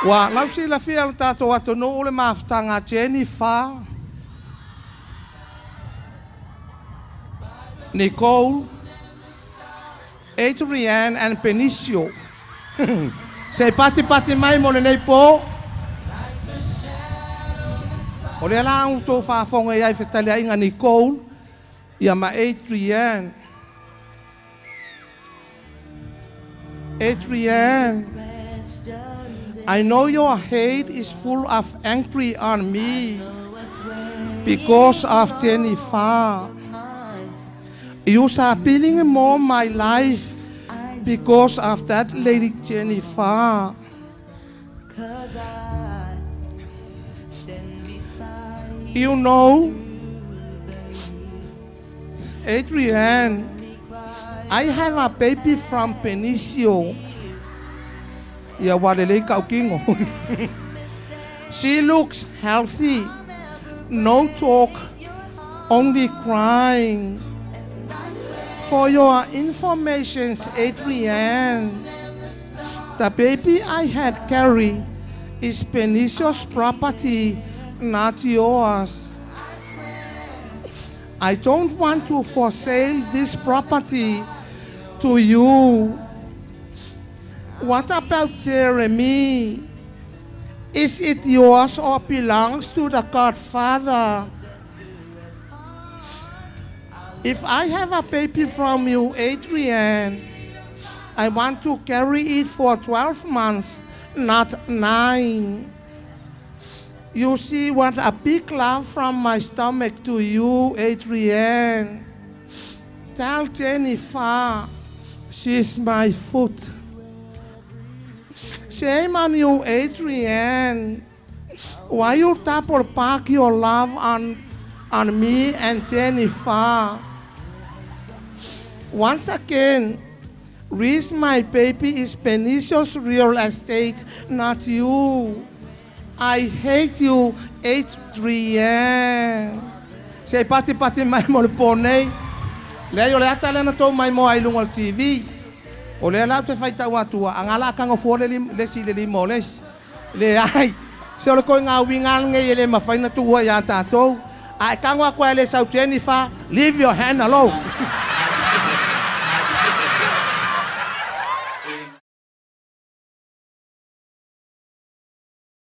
Wa lau si la fia tato ato no ole mafutanga Jennifer, Nicole, Adrian and Benicio. Sei pati mai mo nei po. Ole la un to fa fonga ia fetalia inga Nicole ia ma Adrian. Adrian, I know your hate is full of angry on me because of Jennifer. You are building more my life because of that lady Jennifer. You know, Adrian, I have a baby from Benicio. She looks healthy, no talk, only crying. For your information, Adrian, the baby I had carried is Benicio's property, not yours. I don't want to for sale this property to you. What about Jeremy? Is it yours or belongs to the Godfather? If I have a baby from you, Adrian, I want to carry it for 12 months, not 9. You see what a big love from my stomach to you, Adrian. Tell Jennifer she's my foot. Shame on you, Adrian. Why you double pack your love on me and Jennifer? Once again, Reese, my baby, is Benicio's real estate, not you. I hate you, Adrian. Say pati mai mo le pone. Le yo le ata le na to mai mo ai lungo TV. O le la te fai ta watua. Angala ka ngo fo le si le mo les. Le ai. Se o le ko nga wingal nge le ma fai na tua ya ta to. Ai ka ngo kwa le sa Jennifer, leave your hand alone.